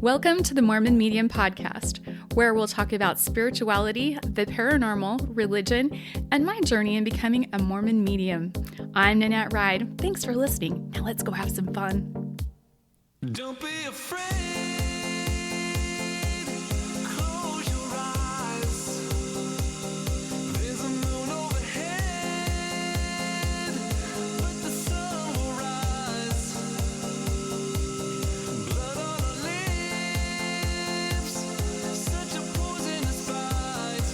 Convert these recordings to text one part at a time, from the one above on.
Welcome to the Mormon Medium Podcast, where we'll talk about spirituality, the paranormal, religion, and my journey in becoming a Mormon medium. I'm Nannette and Brad. Thanks for listening. Now let's go have some fun. Don't be afraid. Close your eyes. There's a moon overhead, but the sun will rise. Blood on our lips, such a poisonous bite.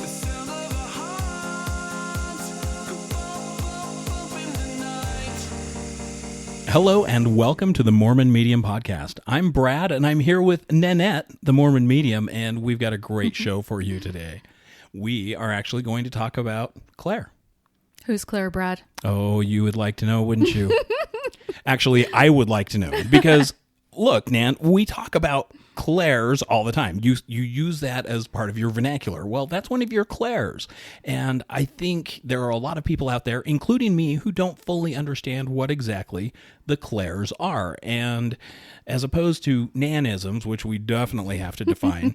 The sound of our hearts go bump, bump, bump in the night. Hello and welcome to the Mormon Medium Podcast. I'm Brad and I'm here with Nannette, the Mormon Medium, and we've got a great show for you today. We are actually going to talk about Clair. Who's Clair, Brad? Oh, you would like to know, wouldn't you? Actually, I would like to know because, look, Nan, we talk about Clairs all the time. You use that as part of your vernacular. Well, that's one of your Clairs. And I think there are a lot of people out there, including me, who don't fully understand what exactly the Clairs are. And as opposed to Nanisms, which we definitely have to define,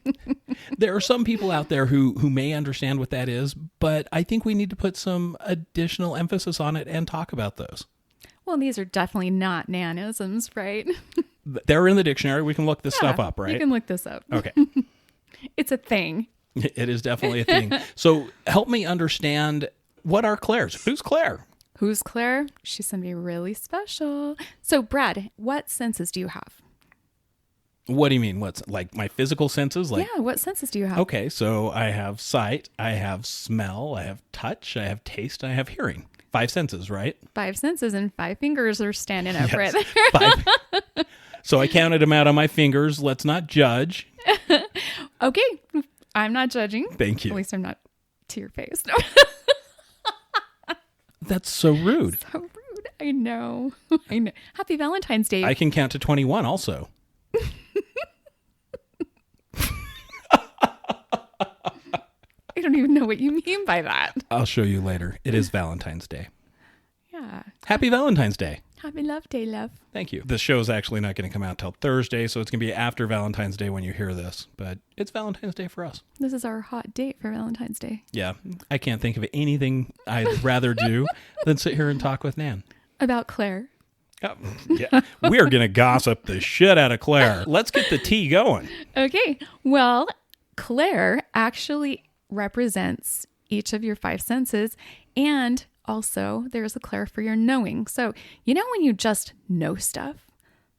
there are some people out there who may understand what that is, but I think we need to put some additional emphasis on it and talk about those. Well, these are definitely not nanisms, right? They're in the dictionary. We can look this stuff up, right? You can look this up. Okay. It's a thing. It is definitely a thing. So help me understand, what are Clairs? Who's Clair? Who's Clair? She's somebody really special. So, Brad, what senses do you have? What do you mean? What's like my physical senses? Like, Yeah, what senses do you have? okay, so I have sight, I have smell, I have touch, I have taste, I have hearing. 5 senses, right? 5 senses and 5 fingers are standing up right there. 5. So I counted them out on my fingers. Let's not judge. Okay, I'm not judging. Thank you. At least I'm not to your face. No. That's so rude. So rude. I know. I know. Happy Valentine's Day. I can count to 21 also. I don't even know what you mean by that. I'll show you later. It is Valentine's Day. Yeah. Happy Valentine's Day. Happy Love Day, love. Thank you. The show's actually not going to come out till Thursday, so it's going to be after Valentine's Day when you hear this. But it's Valentine's Day for us. This is our hot date for Valentine's Day. Yeah, I can't think of anything I'd rather do than sit here and talk with Nan. About Clair. Oh, yeah, we're going to gossip the shit out of Clair. Let's get the tea going. Okay. Well, Clair actually represents each of your 5 senses, and also there's a Clair for your knowing. So, you know when you just know stuff?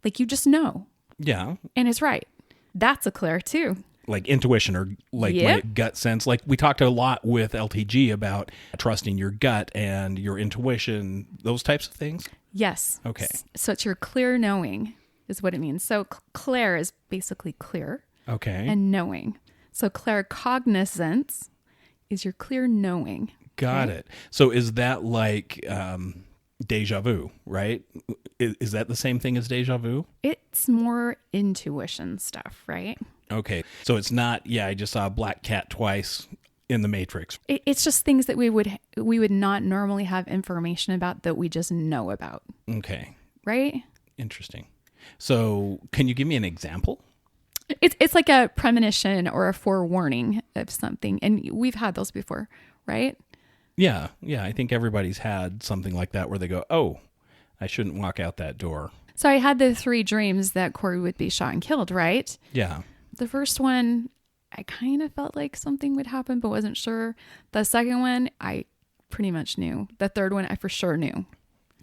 Like you just know. Yeah, And it's right. That's a Clair too. like intuition or like Yep. my gut sense. Like we talked a lot with LTG about trusting your gut and your intuition, those types of things. Yes. Okay. So it's your clear knowing is what it means. So Clair is basically clear Okay. and knowing. So claircognizance is your clear knowing. Got it. So is that like deja vu, right? Is that the same thing as deja vu? It's more intuition stuff, right? Okay. So it's not, yeah, I just saw a black cat twice in the Matrix. It's just things that we would not normally have information about that we just know about, Okay. right? Interesting. So can you give me an example? It's like a premonition or a forewarning of something. And we've had those before, right? Yeah. Yeah. I think everybody's had something like that where they go, oh, I shouldn't walk out that door. So I had the 3 dreams that Corey would be shot and killed, right? Yeah. The first one, I kind of felt like something would happen, but wasn't sure. The second one, I pretty much knew. The third one, I for sure knew.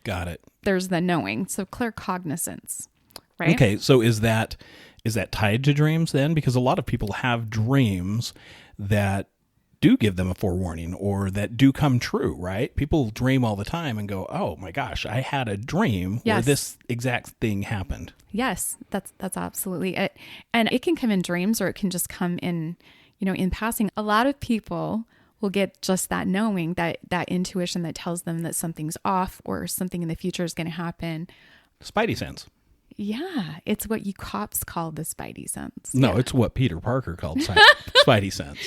Got it. There's the knowing. So claircognizance, right? Okay. So is that tied to dreams then? Because a lot of people have dreams that do give them a forewarning or that do come true, right? People dream all the time and go, oh my gosh, I had a dream where Yes. this exact thing happened. Yes, that's absolutely it. And it can come in dreams or it can just come in, in passing. A lot of people will get just that knowing, that intuition that tells them that something's off or something in the future is going to happen. Spidey sense. Yeah, it's what you cops call the spidey sense. No, Yeah. it's what Peter Parker called Spidey sense.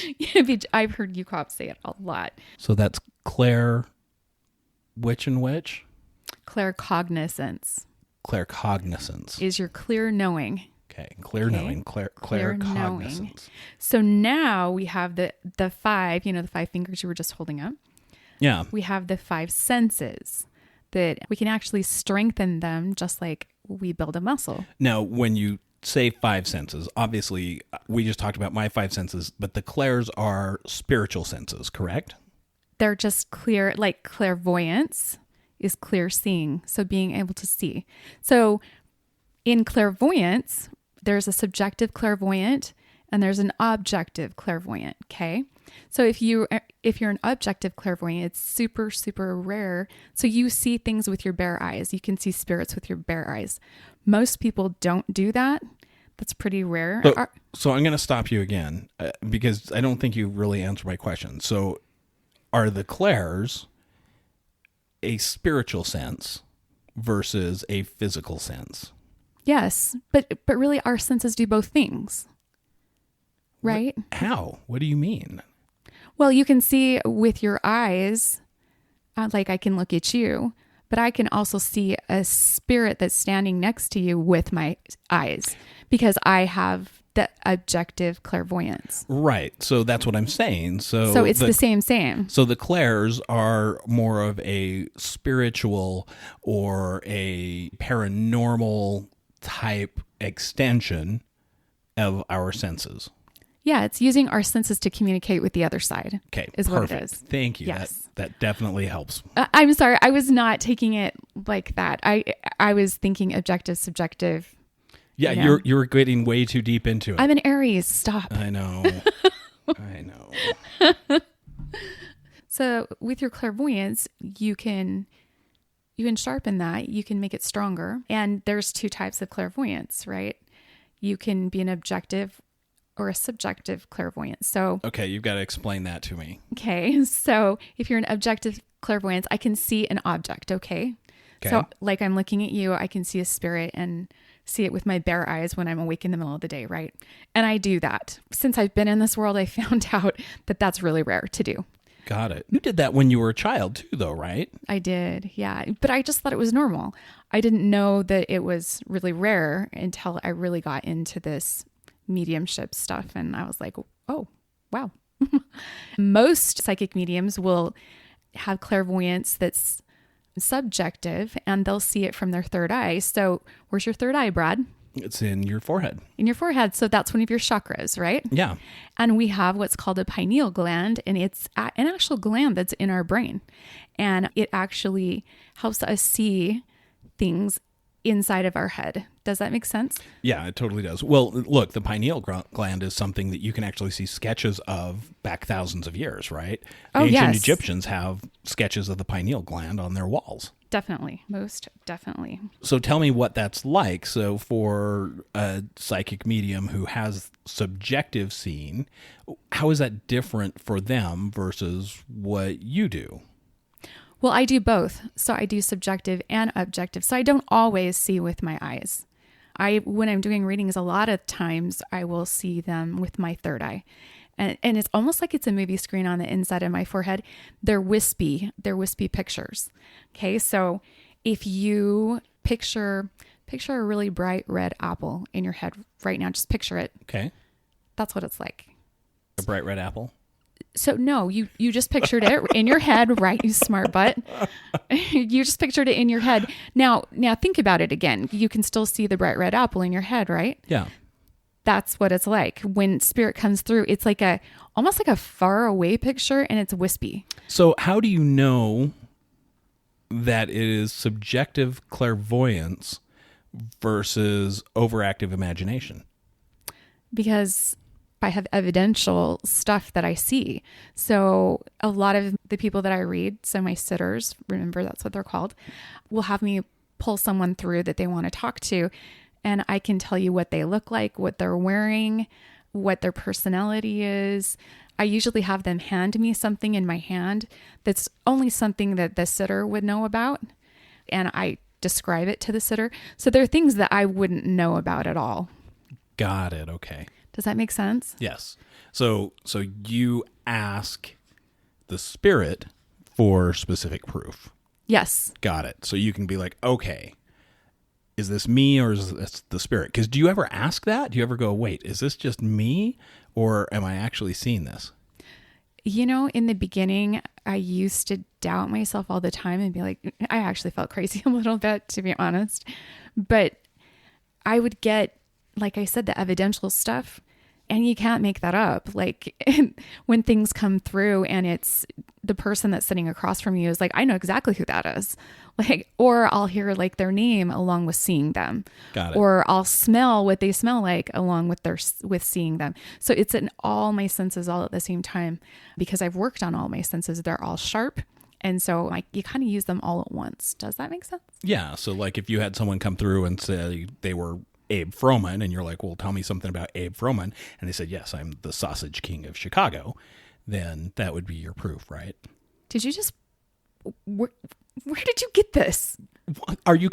I've heard you cops say it a lot. So that's Clair, which and which? Claircognizance. claircognizance. is your clear knowing. Okay, clear knowing, Clear knowing. claircognizance. So now we have the five, the 5 fingers you were just holding up. Yeah. We have the 5 senses that we can actually strengthen them just like we build a muscle. Now, when you say 5 senses, obviously we just talked about my 5 senses, but the clairs are spiritual senses, correct? They're just clear, like clairvoyance is clear seeing. So being able to see. So in clairvoyance, there's a subjective clairvoyant and there's an objective clairvoyant. Okay. So if you're an objective clairvoyant, it's super, super rare. So you see things with your bare eyes. You can see spirits with your bare eyes. Most people don't do that. That's pretty rare. So I'm going to stop you again because I don't think you really answered my question. So are the clairs a spiritual sense versus a physical sense? Yes, but really our senses do both things, right? How? What do you mean? Well, you can see with your eyes, like I can look at you, but I can also see a spirit that's standing next to you with my eyes because I have the objective clairvoyance. Right. So that's what I'm saying. So it's the same. So the clairs are more of a spiritual or a paranormal type extension of our senses. Yeah, it's using our senses to communicate with the other side. Okay, is perfect. what it is. Thank you. Yes. That definitely helps. I'm sorry, I was not taking it like that. I was thinking objective, subjective. Yeah, You know? you're getting way too deep into it. I'm an Aries. Stop. I know. I know. So with your clairvoyance, you can sharpen that. You can make it stronger. And there's 2 types of clairvoyance, right? You can be an objective or a subjective clairvoyance. So Okay, you've got to explain that to me. okay, so if you're an objective clairvoyance, I can see an object. Okay. So like I'm looking at you, I can see a spirit and see it with my bare eyes when I'm awake in the middle of the day, right? And I do that. Since I've been in this world, I found out that that's really rare to do. Got it. You did that when you were a child too, though, right? I did, yeah. But I just thought it was normal. I didn't know that it was really rare until I really got into this mediumship stuff. And I was like, oh, wow. Most psychic mediums will have clairvoyance that's subjective and they'll see it from their third eye. So where's your third eye, Brad? It's in your forehead. In your forehead. So that's one of your chakras, right? Yeah. And we have what's called a pineal gland, and it's an actual gland that's in our brain. And it actually helps us see things inside of our head. Does that make sense? Yeah, it totally does. Well, look, the pineal gland is something that you can actually see sketches of back thousands of years, right? Oh, Ancient yes. Egyptians have sketches of the pineal gland on their walls. Definitely. Most definitely. So tell me what that's like. So for a psychic medium who has subjective seeing, how is that different for them versus what you do? Well, I do both. So I do subjective and objective. So I don't always see with my eyes. When I'm doing readings, a lot of times I will see them with my third eye. And it's almost like it's a movie screen on the inside of my forehead. They're wispy pictures. Okay. So if you picture a really bright red apple in your head right now, just picture it. Okay. That's what it's like. A bright red apple? So no, you just pictured it in your head, right? You smart butt. You just pictured it in your head. Now think about it again. You can still see the bright red apple in your head, right? Yeah. That's what it's like. When spirit comes through, it's like almost like a far away picture and it's wispy. So how do you know that it is subjective clairvoyance versus overactive imagination? Because I have evidential stuff that I see. So a lot of the people that I read, so my sitters, remember that's what they're called, will have me pull someone through that they want to talk to. And I can tell you what they look like, what they're wearing, what their personality is. I usually have them hand me something in my hand that's only something that the sitter would know about. And I describe it to the sitter. So there are things that I wouldn't know about at all. Got it. Okay. Does that make sense? Yes. So you ask the spirit for specific proof. Yes. Got it. So you can be like, okay, is this me or is this the spirit? Because do you ever ask that? Do you ever go, wait, is this just me or am I actually seeing this? You know, in the beginning, I used to doubt myself all the time and be like, I actually felt crazy a little bit, to be honest. But I would get, like I said, the evidential stuff, and you can't make that up. Like when things come through and it's the person that's sitting across from you is like, I know exactly who that is. Like, or I'll hear like their name along with seeing them. Got it. Or I'll smell what they smell like along with seeing them. So it's in all my senses all at the same time, because I've worked on all my senses. They're all sharp. And so like you kind of use them all at once. Does that make sense? Yeah. So like if you had someone come through and say they were Abe Froman and you're like, well, tell me something about Abe Froman. And they said, yes, I'm the Sausage King of Chicago. Then that would be your proof, right? Did you just, where did you get this? Are you,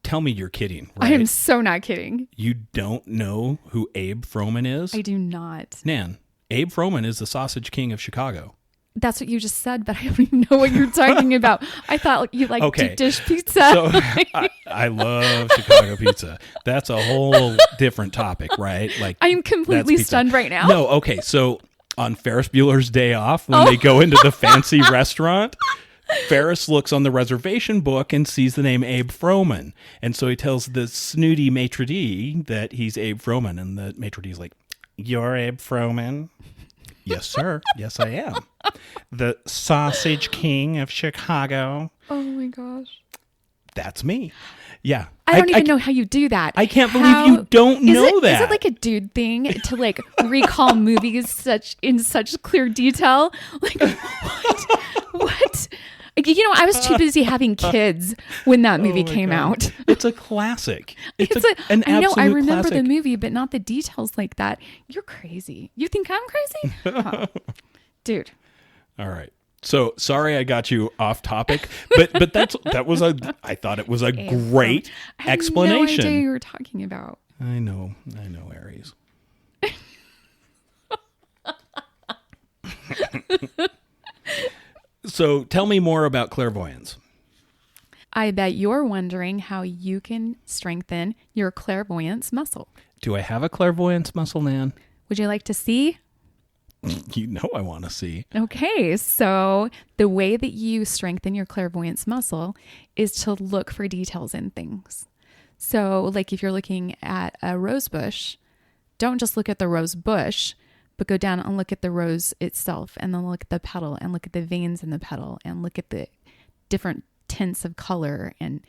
tell me you're kidding, right? I am so not kidding. You don't know who Abe Froman is? I do not. Nan, Abe Froman is the Sausage King of Chicago. That's what you just said, but I don't even know what you're talking about. I thought you like deep dish pizza. So I love Chicago pizza. That's a whole different topic, right? Like I am completely stunned right now. No, okay. So on Ferris Bueller's Day Off, when they go into the fancy restaurant, Ferris looks on the reservation book and sees the name Abe Froman. And so he tells the snooty maitre d' that he's Abe Froman. And the maitre d' is like, you're Abe Froman? Yes, sir. Yes, I am. The Sausage King of Chicago. Oh my gosh. That's me. Yeah. I don't even know how you do that. I can't believe you don't know that. Is it like a dude thing to like recall movies in such clear detail? Like what? You know, I was too busy having kids when that movie came out. It's a classic. It's an I know, absolute I remember classic. the movie, but not the details like that. You're crazy. You think I'm crazy? Huh. Dude. All right. So sorry I got you off topic, but I thought it was a great explanation. I had no idea you were talking about. I know, Aries. So tell me more about clairvoyance. I bet you're wondering how you can strengthen your clairvoyance muscle. Do I have a clairvoyance muscle, Nan? Would you like to see? You know I want to see. Okay, so the way that you strengthen your clairvoyance muscle is to look for details in things. So like if you're looking at a rose bush, don't just look at the rose bush, but go down and look at the rose itself, and then look at the petal and look at the veins in the petal and look at the different tints of color and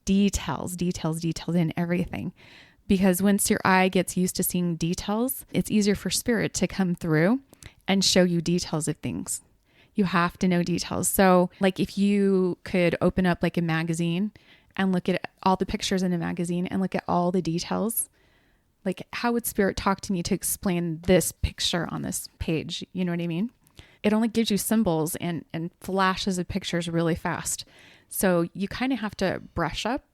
details in everything. Because once your eye gets used to seeing details, it's easier for spirit to come through and show you details of things. You have to know details. So like if you could open up like a magazine and look at all the pictures in a magazine and look at all the details, like how would spirit talk to me to explain this picture on this page? You know what I mean? It only gives you symbols and flashes of pictures really fast. So you kind of have to brush up,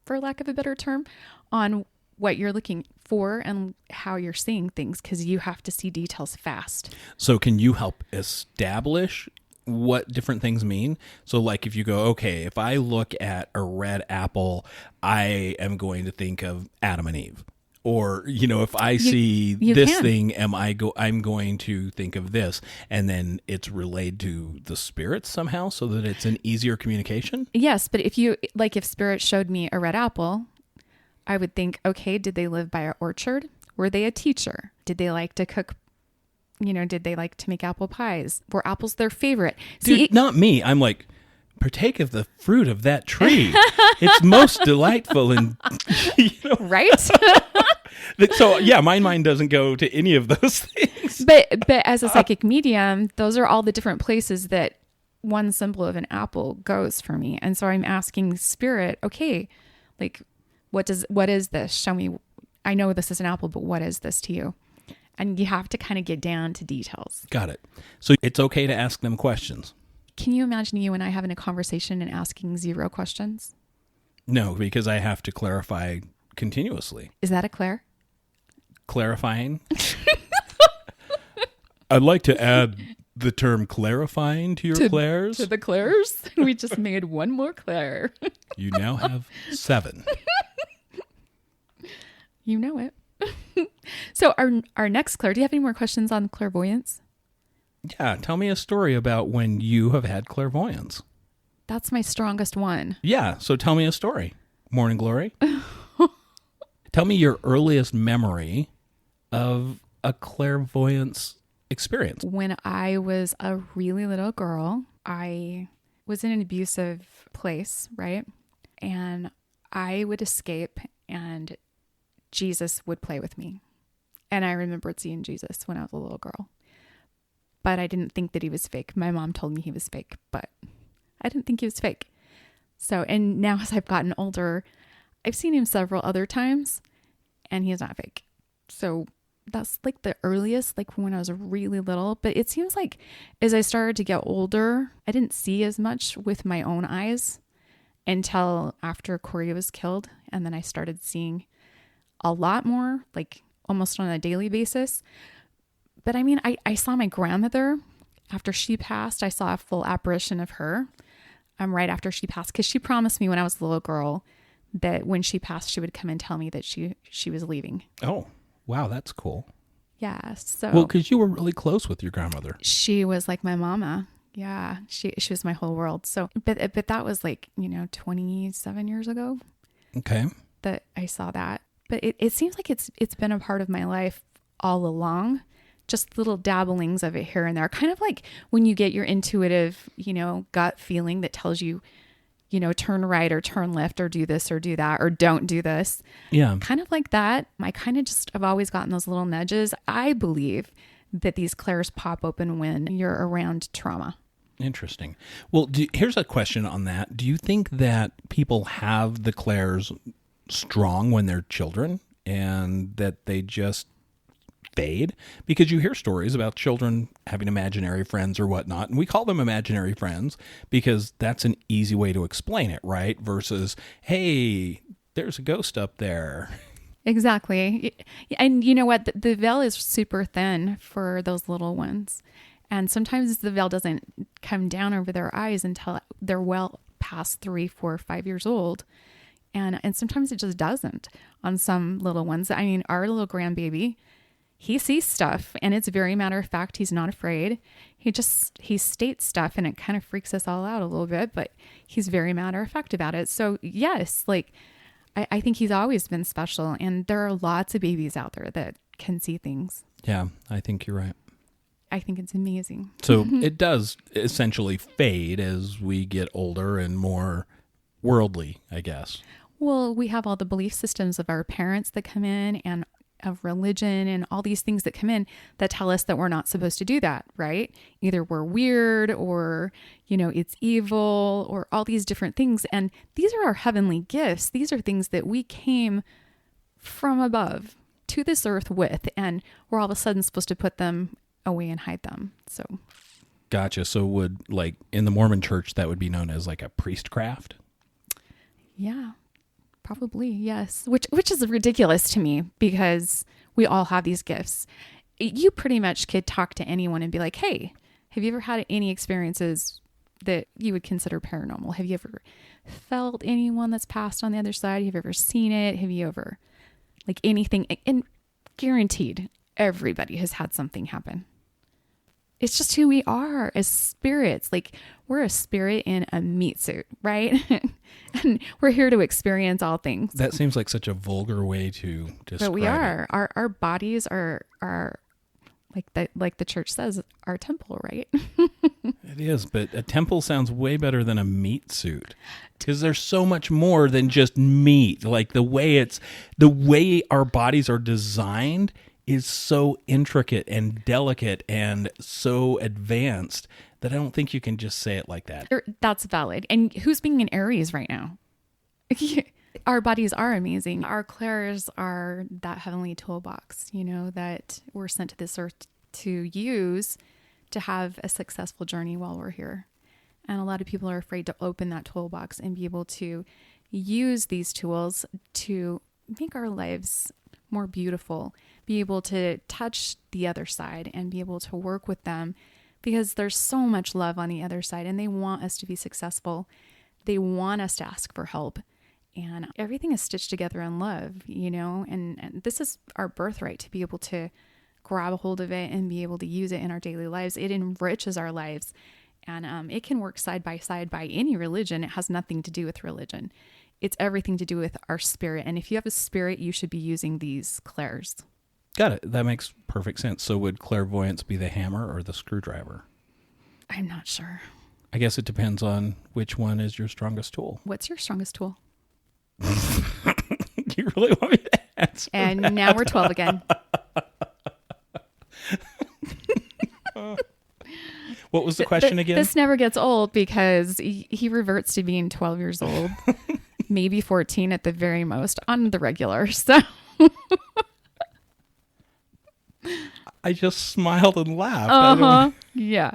for lack of a better term, on what you're looking for and how you're seeing things, because you have to see details fast. So can you help establish what different things mean? So like if you go, okay, if I look at a red apple, I am going to think of Adam and Eve. Or, you know, if I see this thing, I'm going to think of this. And then it's relayed to the spirits somehow so that it's an easier communication? Yes, but if spirit showed me a red apple, I would think, okay, did they live by an orchard? Were they a teacher? Did they like to cook? You know, did they like to make apple pies? Were apples their favorite? Dude, not me. I'm like, partake of the fruit of that tree. It's most delightful and, you know. Right? So yeah, my mind doesn't go to any of those things. But as a psychic medium, those are all the different places that one symbol of an apple goes for me. And so I'm asking spirit, okay, like, what is this? Show me. I know this is an apple, but what is this to you? And you have to kind of get down to details. Got it. So it's okay to ask them questions. Can you imagine you and I having a conversation and asking 0 questions? No, because I have to clarify continuously. Is that a Clair? Clarifying? I'd like to add the term clarifying to your Clairs. To the Clairs? We just made one more Clair. You now have 7. You know it. So our next Claire, do you have any more questions on clairvoyance? Yeah, tell me a story about when you have had clairvoyance. That's my strongest one. Yeah, so tell me a story. Morning Glory. Tell me your earliest memory of a clairvoyance experience. When I was a really little girl, I was in an abusive place, right? And I would escape and Jesus would play with me. And I remembered seeing Jesus when I was a little girl. But I didn't think that he was fake. My mom told me he was fake, but I didn't think he was fake. So, and now as I've gotten older, I've seen him several other times and he is not fake. So that's like the earliest, like when I was really little. But it seems like as I started to get older, I didn't see as much with my own eyes until after Corey was killed. And then I started seeing a lot more, like almost on a daily basis. But I mean, I saw my grandmother after she passed. I saw a full apparition of her right after she passed, because she promised me when I was a little girl that when she passed, she would come and tell me that she was leaving. Oh, wow, that's cool. Yeah. So Well, because you were really close with your grandmother. she was like my mama. Yeah. She was my whole world. So, but that was like, 27 years ago Okay. that I saw that. But it seems like it's been a part of my life all along. Just little dabblings of it here and there. Kind of like when you get your intuitive, gut feeling that tells you, turn right or turn left or do this or do that or don't do this. Yeah. Kind of like that. I kind of just have always gotten those little nudges. I believe that these clairs pop open when you're around trauma. Interesting. Well, here's a question on that. Do you think that people have the clairs strong when they're children and that they just fade? Because you hear stories about children having imaginary friends or whatnot, and we call them imaginary friends because that's an easy way to explain it, right? Versus, hey, there's a ghost up there. Exactly. And you know what? The veil is super thin for those little ones. And sometimes the veil doesn't come down over their eyes until they're well past 3, 4, 5 years old. And sometimes it just doesn't on some little ones. I mean, our little grandbaby, he sees stuff and it's very matter of fact. He's not afraid. He states stuff and it kind of freaks us all out a little bit, but he's very matter of fact about it. So yes, like I think he's always been special, and there are lots of babies out there that can see things. Yeah, I think you're right. I think it's amazing. So it does essentially fade as we get older and more worldly, I guess. Well, we have all the belief systems of our parents that come in and of religion and all these things that come in that tell us that we're not supposed to do that, right? Either we're weird or, it's evil or all these different things. And these are our heavenly gifts. These are things that we came from above to this earth with, and we're all of a sudden supposed to put them away and hide them. So. Gotcha. So would, like, in the Mormon church, that would be known as like a priestcraft? Yeah. Probably, yes. Which is ridiculous to me because we all have these gifts. You pretty much could talk to anyone and be like, hey, have you ever had any experiences that you would consider paranormal? Have you ever felt anyone that's passed on the other side? Have you ever seen it? Have you ever, like, anything? And guaranteed, everybody has had something happen. It's just who we are as spirits. Like, we're a spirit in a meat suit, right? And we're here to experience all things. That seems like such a vulgar way to describe But we are. it. Our bodies are like the church says, our temple, right? It is, but a temple sounds way better than a meat suit. Because there's so much more than just meat. Like the way our bodies are designed is so intricate and delicate and so advanced that I don't think you can just say it like that. That's valid. And who's being an Aries right now? Our bodies are amazing. Our clairs are that heavenly toolbox, that we're sent to this earth to use to have a successful journey while we're here. And a lot of people are afraid to open that toolbox and be able to use these tools to make our lives more beautiful, be able to touch the other side and be able to work with them, because there's so much love on the other side and they want us to be successful. They want us to ask for help. And everything is stitched together in love, and this is our birthright to be able to grab a hold of it and be able to use it in our daily lives. It enriches our lives, and it can work side by side by any religion. It has nothing to do with religion. It's everything to do with our spirit. And if you have a spirit, you should be using these clairs. Got it. That makes perfect sense. So would clairvoyance be the hammer or the screwdriver? I'm not sure. I guess it depends on which one is your strongest tool. What's your strongest tool? You really want me to answer And that? now we're 12 again. What was the question again? This never gets old because he reverts to being 12 years old, maybe 14 at the very most on the regular. So I just smiled and laughed. I don't- Yeah.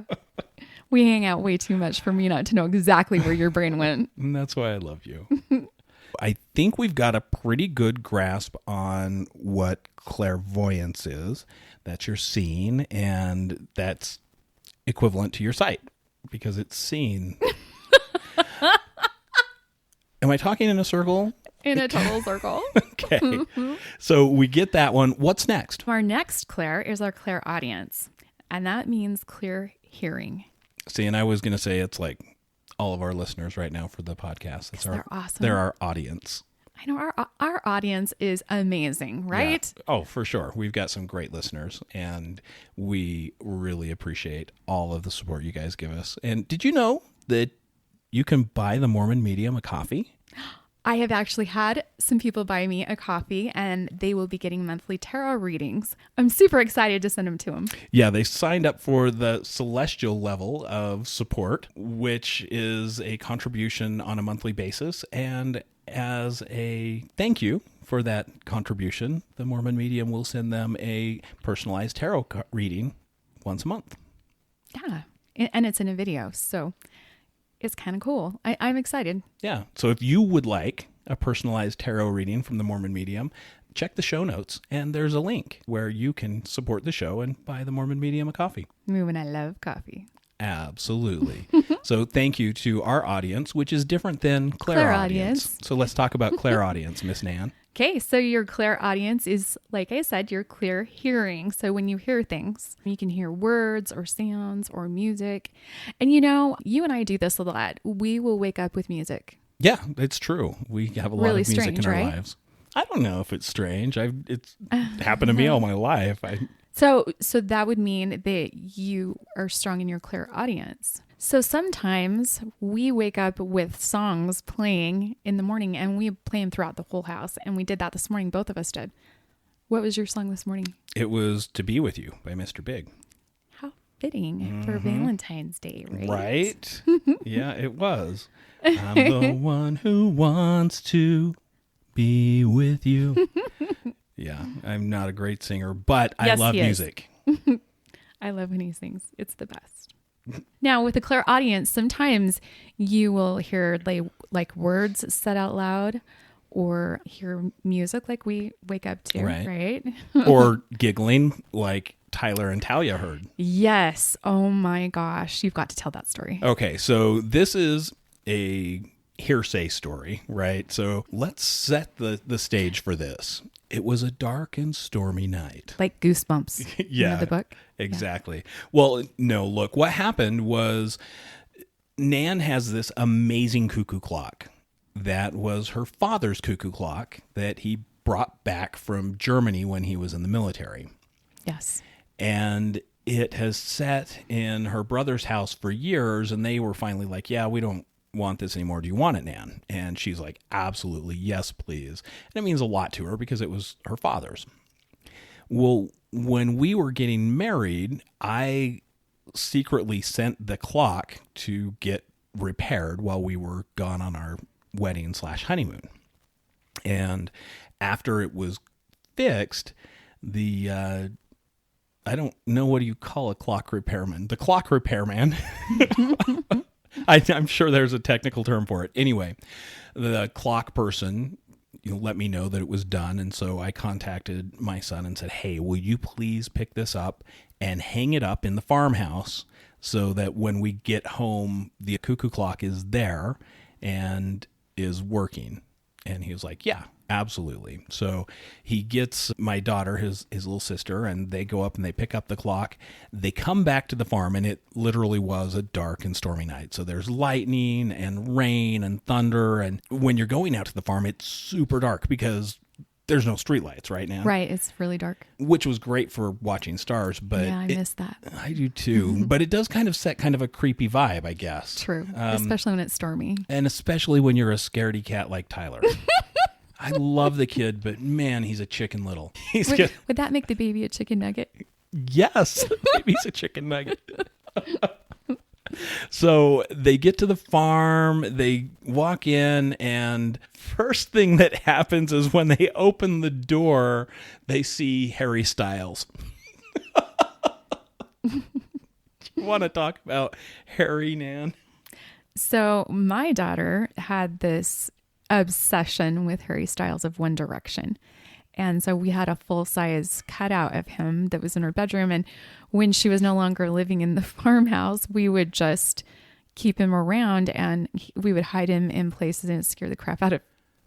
We hang out way too much for me not to know exactly where your brain went. And that's why I love you. I think we've got a pretty good grasp on what clairvoyance is. That's your seeing, and that's equivalent to your sight because it's seen. Am I talking in a circle? In a total circle. Okay. So we get that one. What's next? Our next Clair is our clairaudience, and that means clear hearing. See, and I was going to say it's like all of our listeners right now for the podcast. They're awesome. They're our audience. I know our audience is amazing, right? Yeah. Oh, for sure. We've got some great listeners, and we really appreciate all of the support you guys give us. And did you know that you can buy the Mormon Medium a coffee? I have actually had some people buy me a coffee, and they will be getting monthly tarot readings. I'm super excited to send them to them. Yeah, they signed up for the celestial level of support, which is a contribution on a monthly basis. And as a thank you for that contribution, the Mormon Medium will send them a personalized tarot reading once a month. Yeah, and it's in a video, so it's kind of cool. I'm excited. Yeah. So if you would like a personalized tarot reading from the Mormon Medium, check the show notes, and there's a link where you can support the show and buy the Mormon Medium a coffee. When I love coffee. Absolutely. So thank you to our audience, which is different than clairaudience. So let's talk about clairaudience, Miss Nan. Okay, so your clairaudience is, like I said, your clear hearing. So when you hear things, you can hear words or sounds or music. And you and I do this a lot. We will wake up with music. Yeah, it's true. We have a lot Really of music strange, in our right? lives. I don't know if it's strange. It's happened to me all my life. So that would mean that you are strong in your clairaudience. So sometimes we wake up with songs playing in the morning, and we play them throughout the whole house. And we did that this morning. Both of us did. What was your song this morning? It was To Be With You by Mr. Big. How fitting for Valentine's Day, right? Right? Yeah, it was. I'm the one who wants to be with you. Yeah, I'm not a great singer, but I Yes, love he is. music. I love when he sings. It's the best. Now, with the clairaudience, sometimes you will hear like words said out loud, or hear music like we wake up to, right? Or giggling like Tyler and Talia heard. Yes. Oh my gosh. You've got to tell that story. Okay, so this is a hearsay story, right? So let's set the stage for this. It was a dark and stormy night. Like Goosebumps. Yeah, The book. exactly. Yeah. Well, no, look, what happened was Nan has this amazing cuckoo clock that was her father's cuckoo clock that he brought back from Germany when he was in the military. Yes. And it has sat in her brother's house for years, and they were finally like, yeah, we don't want this anymore. Do you want it, Nan? And she's like, absolutely, yes, please. And it means a lot to her because it was her father's. Well, when we were getting married, I secretly sent the clock to get repaired while we were gone on our wedding/honeymoon. And after it was fixed, I don't know, what do you call a clock repairman? The clock repairman. I'm sure there's a technical term for it. Anyway, the clock person let me know that it was done. And so I contacted my son and said, hey, will you please pick this up and hang it up in the farmhouse so that when we get home, the cuckoo clock is there and is working. And he was like, yeah, absolutely. So he gets my daughter, his little sister, and they go up and they pick up the clock. They come back to the farm, and it literally was a dark and stormy night. So there's lightning and rain and thunder. And when you're going out to the farm, it's super dark because there's no streetlights right now. Right. It's really dark. Which was great for watching stars. But Yeah, I miss that. I do too. But it does kind of set kind of a creepy vibe, I guess. True. Especially when it's stormy. And especially when you're a scaredy cat like Tyler. I love the kid, but man, he's a chicken little. Would that make the baby a chicken nugget? Yes, maybe he's a chicken nugget. So they get to the farm, they walk in, and first thing that happens is when they open the door, they see Harry Styles. You want to talk about Harry, Nan? So my daughter had this obsession with Harry Styles of One Direction. And so we had a full-size cutout of him that was in her bedroom. And when she was no longer living in the farmhouse, we would just keep him around, and we would hide him in places and scare the crap out of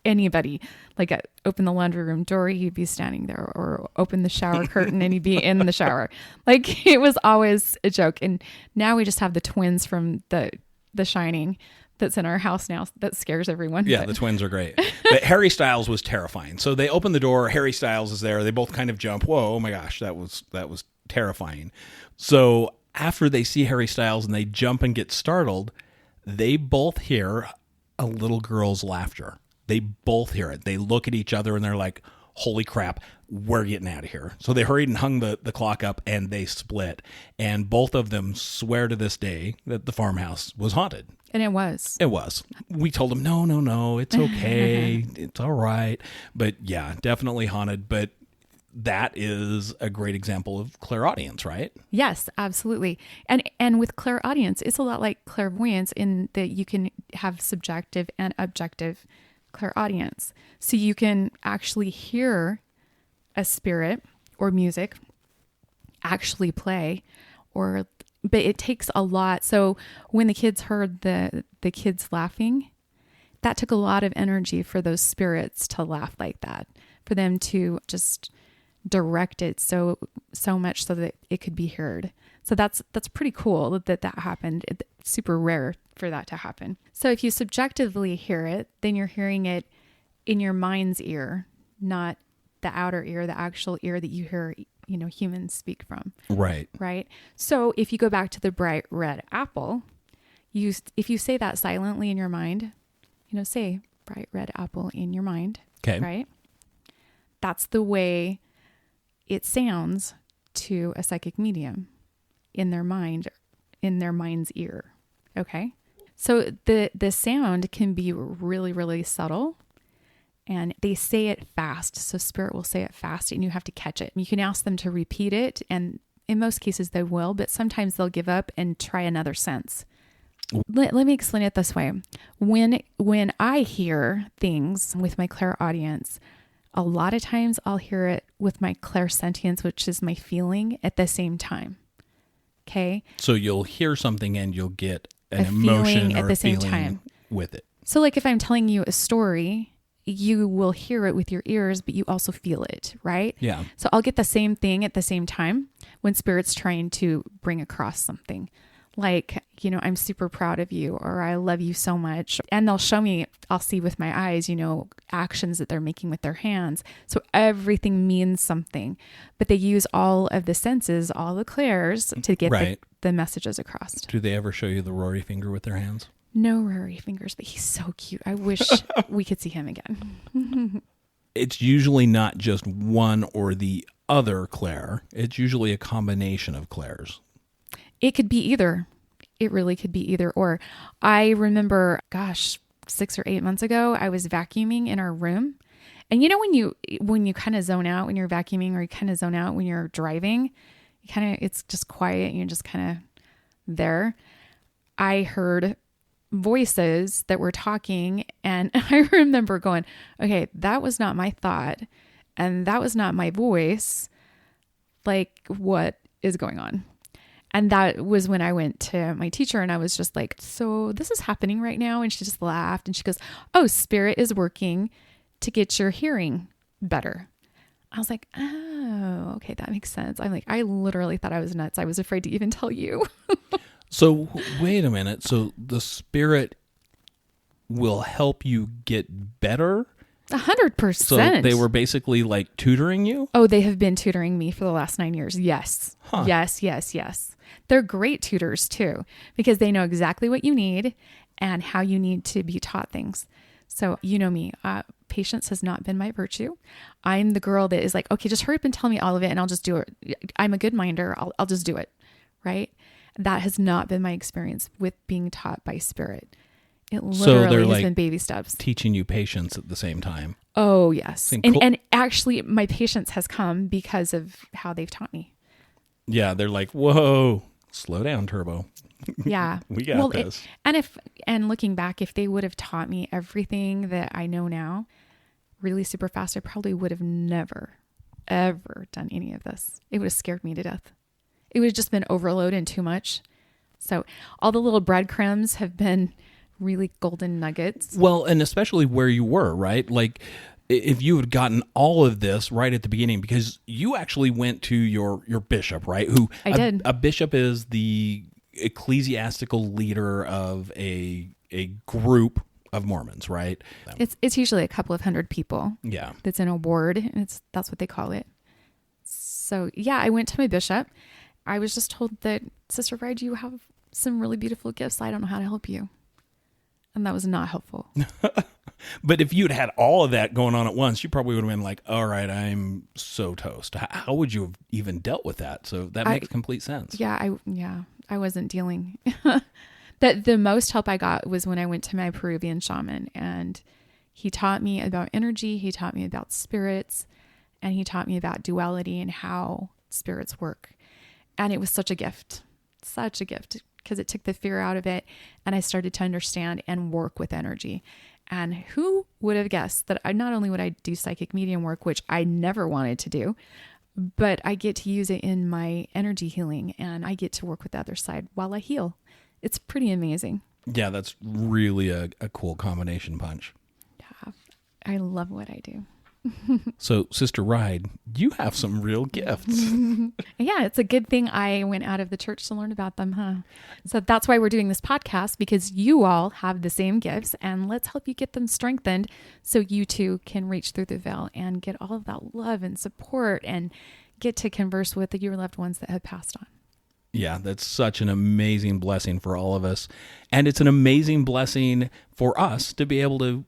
anybody. Like open the laundry room door, he'd be standing there, or open the shower curtain and he'd be in the shower. Like, it was always a joke. And now we just have the twins from the Shining that's in our house now that scares everyone. Yeah, the twins are great. But Harry Styles was terrifying. So they open the door, Harry Styles is there. They both kind of jump. Whoa, oh my gosh, that was terrifying. So after they see Harry Styles and they jump and get startled, they both hear a little girl's laughter. They both hear it. They look at each other and they're like, holy crap, we're getting out of here. So they hurried and hung the clock up, and they split. And both of them swear to this day that the farmhouse was haunted. And it was. It was. We told them, no, it's okay. It's all right. But yeah, definitely haunted. But that is a great example of clairaudience, right? Yes, absolutely. And with clairaudience, it's a lot like clairvoyance in that you can have subjective and objective clairaudience. So you can actually hear a spirit or music actually play, but it takes a lot. So when the kids heard the kids laughing, that took a lot of energy for those spirits to laugh like that, for them to just direct it so much so that it could be heard. So that's pretty cool that happened. It's super rare for that to happen. So if you subjectively hear it, then you're hearing it in your mind's ear, not the outer ear, the actual ear that you hear, humans speak from. Right. Right. So if you go back to the bright red apple, if you say that silently in your mind, say bright red apple in your mind. Okay. Right. That's the way it sounds to a psychic medium in their mind, in their mind's ear. Okay. So the sound can be really, really subtle, and they say it fast. So spirit will say it fast, and you have to catch it. You can ask them to repeat it, and in most cases they will, but sometimes they'll give up and try another sense. Let me explain it this way. When I hear things with my clairaudience, a lot of times I'll hear it with my clairsentience, which is my feeling, at the same time. Okay. So you'll hear something and you'll get an a emotion feeling or at the a same feeling time with it. So like if I'm telling you a story, you will hear it with your ears, but you also feel it, right? Yeah. So I'll get the same thing at the same time when spirit's trying to bring across something. Like, I'm super proud of you, or I love you so much. And they'll show me, I'll see with my eyes, actions that they're making with their hands. So everything means something, but they use all of the senses, all the clairs to get the messages across. Do they ever show you the Rory finger with their hands? No Rory fingers, but he's so cute. I wish we could see him again. It's usually not just one or the other clair. It's usually a combination of clairs. It could be either. It really could be either or. I remember, 6 or 8 months ago, I was vacuuming in our room. And when you kind of zone out when you're vacuuming, or you kind of zone out when you're driving, it's just quiet and you're just kind of there. I heard voices that were talking, and I remember going, okay, that was not my thought, and that was not my voice. Like, what is going on? And that was when I went to my teacher and I was just like, so this is happening right now. And she just laughed and she goes, oh, spirit is working to get your hearing better. I was like, oh, okay, that makes sense. I'm like, I literally thought I was nuts. I was afraid to even tell you. So wait a minute. So the spirit will help you get better? 100%. So they were basically like tutoring you? Oh, they have been tutoring me for the last 9 years. Yes. Huh. Yes. They're great tutors too, because they know exactly what you need and how you need to be taught things. So you know me, patience has not been my virtue. I'm the girl that is like, okay, just hurry up and tell me all of it and I'll just do it. I'm a good minder. I'll just do it. Right. That has not been my experience with being taught by spirit. It literally has been baby steps. Teaching you patience at the same time. Oh, yes. And actually, my patience has come because of how they've taught me. Yeah, they're like, whoa, slow down, Turbo. Yeah. We got this. And looking back, if they would have taught me everything that I know now really super fast, I probably would have never, ever done any of this. It would have scared me to death. It would have just been overload and too much. So all the little breadcrumbs have been really golden nuggets. Well, and especially where you were, right? Like if you had gotten all of this right at the beginning, because you actually went to your bishop, right? I did. A bishop is the ecclesiastical leader of a group of Mormons, right? It's usually a couple of hundred people. Yeah. That's in a ward. And that's what they call it. So yeah, I went to my bishop. I was just told that, Sister Bride, you have some really beautiful gifts. I don't know how to help you. And that was not helpful. But if you'd had all of that going on at once, you probably would have been like, all right, I'm so toast. How would you have even dealt with that? So that makes complete sense. Yeah, I wasn't dealing. The most help I got was when I went to my Peruvian shaman, and he taught me about energy. He taught me about spirits, and he taught me about duality and how spirits work. And it was such a gift, because it took the fear out of it, and I started to understand and work with energy. And who would have guessed that not only would I do psychic medium work, which I never wanted to do, but I get to use it in my energy healing, and I get to work with the other side while I heal. It's pretty amazing. Yeah, that's really a cool combination punch. Yeah, I love what I do. So, Sister Ride, you have some real gifts. Yeah, it's a good thing I went out of the church to learn about them, huh? So that's why we're doing this podcast, because you all have the same gifts, and let's help you get them strengthened so you too can reach through the veil and get all of that love and support and get to converse with your loved ones that have passed on. Yeah, that's such an amazing blessing for all of us. And it's an amazing blessing for us to be able to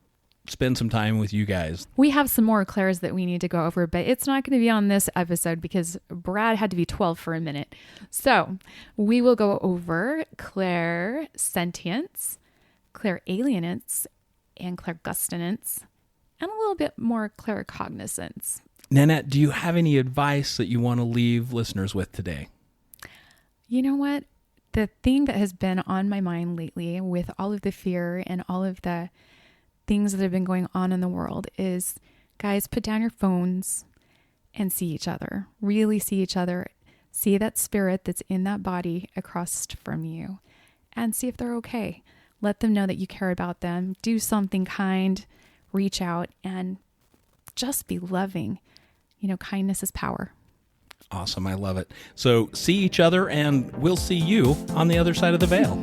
spend some time with you guys. We have some more Clairs that we need to go over, but it's not going to be on this episode because Brad had to be 12 for a minute. So we will go over Clair sentience, Clair alienance, and Clair gustinance, and a little bit more Clair cognizance. Nannette, do you have any advice that you want to leave listeners with today? You know what? The thing that has been on my mind lately with all of the fear and all of the things that have been going on in the world is, guys, put down your phones and see each other. Really see each other. See that spirit that's in that body across from you and see if they're okay. Let them know that you care about them. Do something kind. Reach out and just be loving. You know, kindness is power. Awesome. I love it. So see each other, and we'll see you on the other side of the veil.